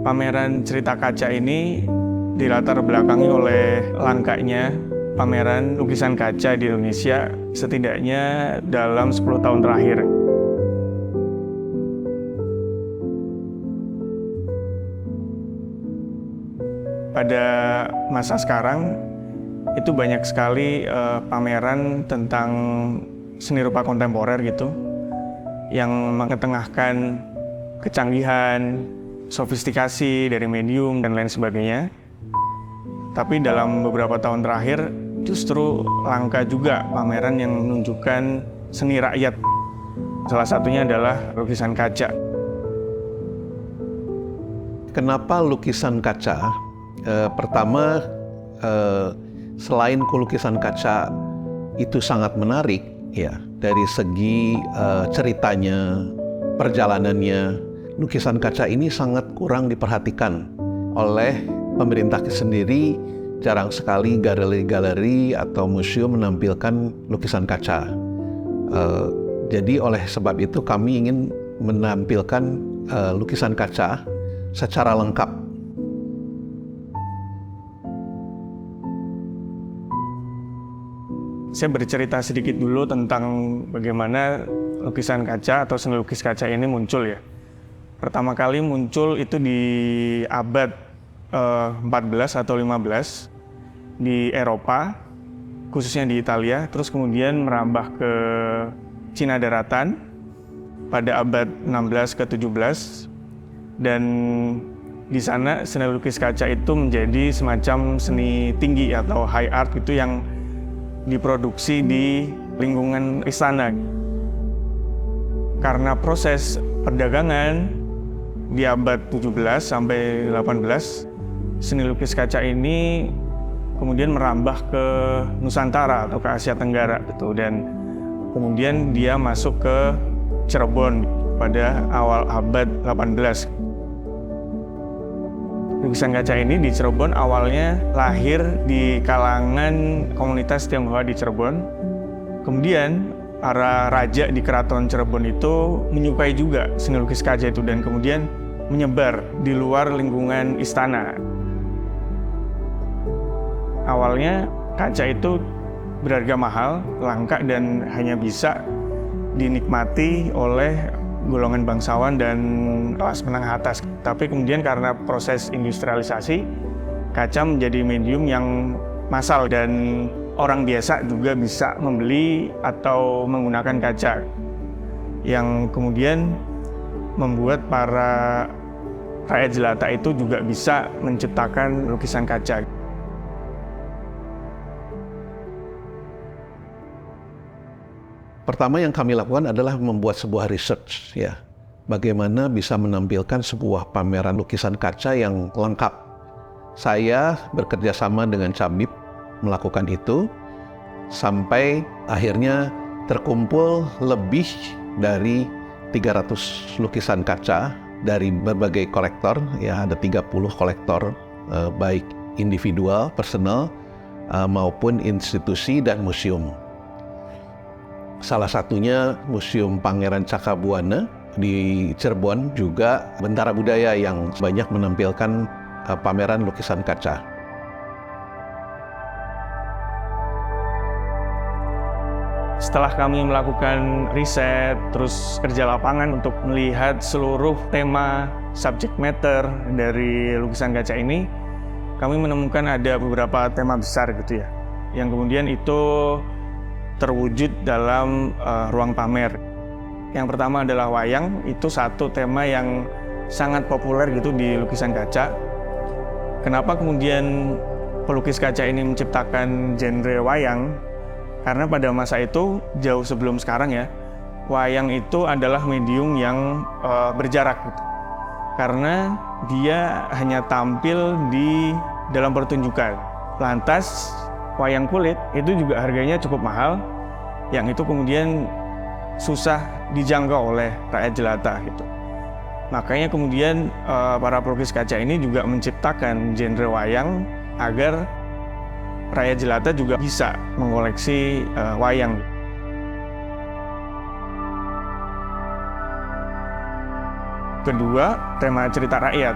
Pameran cerita kaca ini dilatar belakangi oleh langkanya pameran lukisan kaca di Indonesia setidaknya dalam 10 tahun terakhir. Pada masa sekarang, itu banyak sekali pameran tentang seni rupa kontemporer gitu, yang mengetengahkan kecanggihan, sofistikasi dari medium dan lain sebagainya. Tapi dalam beberapa tahun terakhir justru langka juga pameran yang menunjukkan seni rakyat. Salah satunya adalah lukisan kaca. Kenapa lukisan kaca? Pertama, selain lukisan kaca itu sangat menarik ya dari segi ceritanya, perjalanannya. Lukisan kaca ini sangat kurang diperhatikan oleh pemerintah sendiri. Jarang sekali galeri-galeri atau museum menampilkan lukisan kaca. Jadi oleh sebab itu kami ingin menampilkan lukisan kaca secara lengkap. Saya bercerita sedikit dulu tentang bagaimana lukisan kaca atau seni lukis kaca ini muncul ya. Pertama kali muncul itu di abad 14 atau 15 di Eropa, khususnya di Italia, terus kemudian merambah ke Cina daratan pada abad 16 ke 17, dan di sana seni lukis kaca itu menjadi semacam seni tinggi atau high art itu yang diproduksi di lingkungan istana. Karena proses perdagangan di abad 17 sampai 18, seni lukis kaca ini kemudian merambah ke Nusantara atau ke Asia Tenggara gitu, dan kemudian dia masuk ke Cirebon pada awal abad 18. Lukisan kaca ini di Cirebon awalnya lahir di kalangan komunitas Tionghoa di Cirebon. Kemudian para raja di keraton Cirebon itu menyukai juga seni lukis kaca itu dan kemudian menyebar di luar lingkungan istana. Awalnya kaca itu berharga mahal, langka, dan hanya bisa dinikmati oleh golongan bangsawan dan kelas menengah atas. Tapi kemudian karena proses industrialisasi, kaca menjadi medium yang massal dan orang biasa juga bisa membeli atau menggunakan kaca, yang kemudian membuat para rakyat jelata itu juga bisa menciptakan lukisan kaca. Pertama yang kami lakukan adalah membuat sebuah research ya. Bagaimana bisa menampilkan sebuah pameran lukisan kaca yang lengkap. Saya bekerja sama dengan Cabib melakukan itu sampai akhirnya terkumpul lebih dari 300 lukisan kaca dari berbagai kolektor ya, ada 30 kolektor baik individual, personal maupun institusi dan museum. Salah satunya Museum Pangeran Cakabuana di Cirebon, juga Bentara Budaya yang banyak menampilkan pameran lukisan kaca. Setelah kami melakukan riset, terus kerja lapangan untuk melihat seluruh tema subject matter dari lukisan kaca ini, kami menemukan ada beberapa tema besar gitu ya, yang kemudian itu terwujud dalam ruang pamer. Yang pertama adalah wayang, itu satu tema yang sangat populer gitu di lukisan kaca. Kenapa kemudian pelukis kaca ini menciptakan genre wayang? Karena pada masa itu, jauh sebelum sekarang ya, wayang itu adalah medium yang berjarak gitu. Karena dia hanya tampil di dalam pertunjukan. Lantas wayang kulit itu juga harganya cukup mahal, yang itu kemudian susah dijangkau oleh rakyat jelata gitu. Makanya kemudian para pelukis kaca ini juga menciptakan genre wayang agar rakyat jelata juga bisa mengoleksi wayang. Kedua, tema cerita rakyat.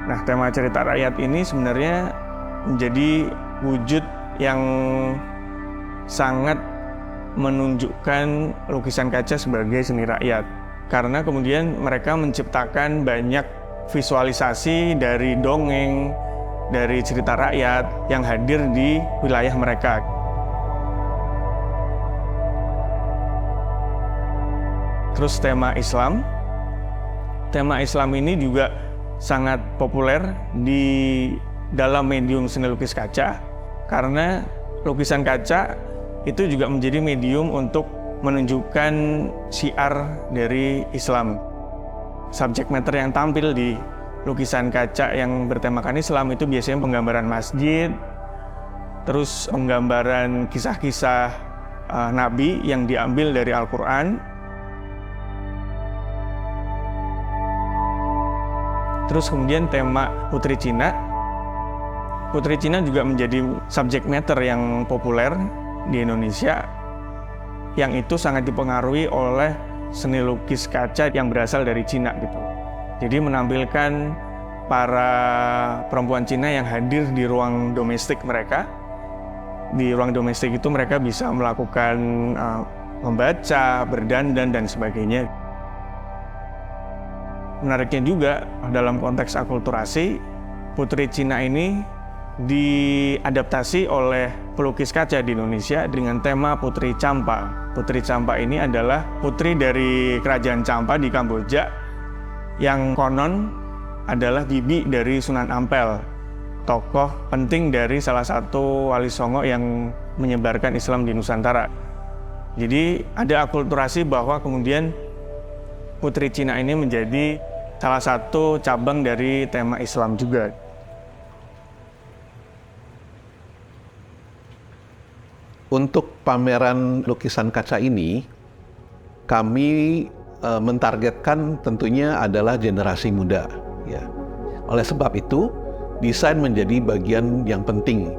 Nah, tema cerita rakyat ini sebenarnya menjadi wujud yang sangat menunjukkan lukisan kaca sebagai seni rakyat. Karena kemudian mereka menciptakan banyak visualisasi dari dongeng, dari cerita rakyat yang hadir di wilayah mereka. Terus tema Islam. Tema Islam ini juga sangat populer di dalam medium seni lukis kaca, karena lukisan kaca itu juga menjadi medium untuk menunjukkan syiar dari Islam. Subjek matter yang tampil di lukisan kaca yang bertemakan Islam itu biasanya penggambaran masjid, terus penggambaran kisah-kisah Nabi yang diambil dari Al-Quran. Terus kemudian tema Putri Cina. Putri Cina juga menjadi subjek matter yang populer di Indonesia, yang itu sangat dipengaruhi oleh seni lukis kaca yang berasal dari Cina gitu. Jadi menampilkan para perempuan Cina yang hadir di ruang domestik mereka. Di ruang domestik itu mereka bisa melakukan membaca, berdandan, dan sebagainya. Menariknya juga dalam konteks akulturasi, Putri Cina ini diadaptasi oleh pelukis kaca di Indonesia dengan tema Putri Champa. Putri Champa ini adalah putri dari kerajaan Champa di Kamboja yang konon adalah bibi dari Sunan Ampel, tokoh penting dari salah satu wali songo yang menyebarkan Islam di Nusantara. Jadi ada akulturasi bahwa kemudian Putri Cina ini menjadi salah satu cabang dari tema Islam juga. Untuk pameran lukisan kaca ini, kami mentargetkan tentunya adalah generasi muda. Ya. Oleh sebab itu, desain menjadi bagian yang penting.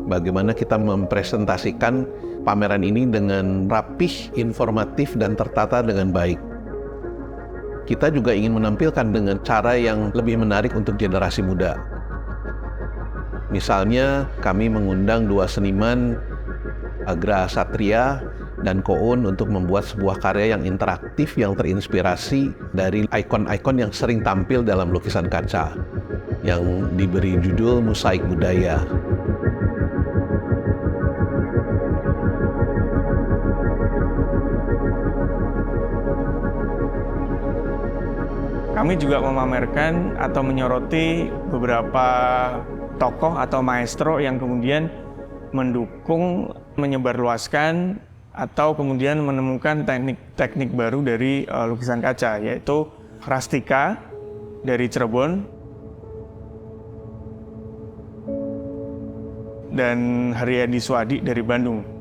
Bagaimana kita mempresentasikan pameran ini dengan rapih, informatif, dan tertata dengan baik. Kita juga ingin menampilkan dengan cara yang lebih menarik untuk generasi muda. Misalnya, kami mengundang dua seniman, Agra Satria dan Koun, untuk membuat sebuah karya yang interaktif yang terinspirasi dari ikon-ikon yang sering tampil dalam lukisan kaca, yang diberi judul Mosaik Budaya. Kami juga memamerkan atau menyoroti beberapa tokoh atau maestro yang kemudian mendukung, menyebarluaskan, atau kemudian menemukan teknik-teknik baru dari lukisan kaca, yaitu Rastika dari Cirebon dan Haryadi Swadi dari Bandung.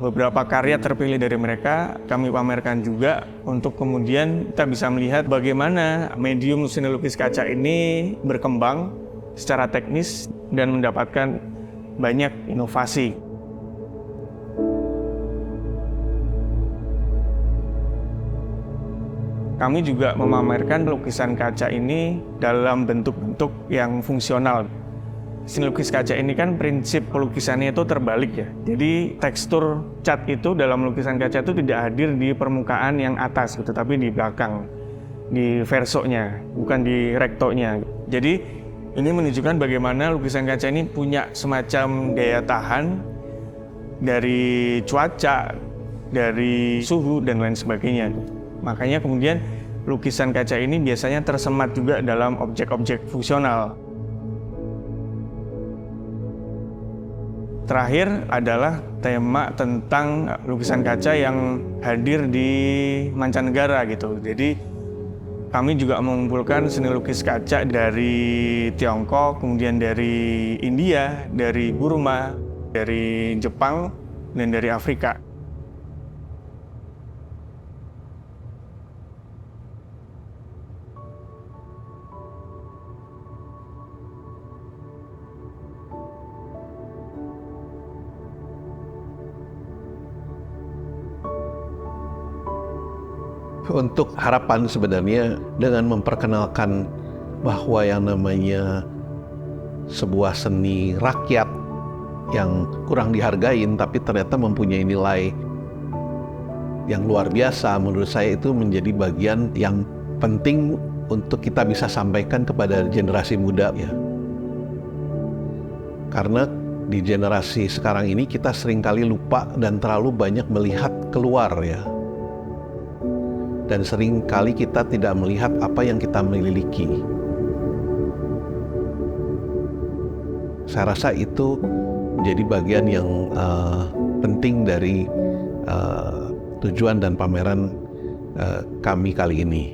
Beberapa karya terpilih dari mereka kami pamerkan juga untuk kemudian kita bisa melihat bagaimana medium seni lukis kaca ini berkembang secara teknis dan mendapatkan banyak inovasi. Kami juga memamerkan lukisan kaca ini dalam bentuk-bentuk yang fungsional. Seni lukis kaca ini kan prinsip pelukisannya itu terbalik ya. Jadi tekstur cat itu dalam lukisan kaca itu tidak hadir di permukaan yang atas, tetapi di belakang, di versonya, bukan di rektonya. Jadi ini menunjukkan bagaimana lukisan kaca ini punya semacam daya tahan dari cuaca, dari suhu, dan lain sebagainya. Makanya kemudian lukisan kaca ini biasanya tersemat juga dalam objek-objek fungsional. Terakhir adalah tema tentang lukisan kaca yang hadir di mancanegara gitu. Jadi Kami juga mengumpulkan seni lukis kaca dari Tiongkok, kemudian dari India, dari Burma, dari Jepang, dan dari Afrika. Untuk harapan sebenarnya dengan memperkenalkan bahwa yang namanya sebuah seni rakyat yang kurang dihargain tapi ternyata mempunyai nilai yang luar biasa, menurut saya itu menjadi bagian yang penting untuk kita bisa sampaikan kepada generasi muda ya. Karena di generasi sekarang ini kita seringkali lupa dan terlalu banyak melihat keluar ya. Dan seringkali kita tidak melihat apa yang kita miliki. Saya rasa itu menjadi bagian yang penting dari tujuan dan pameran kami kali ini.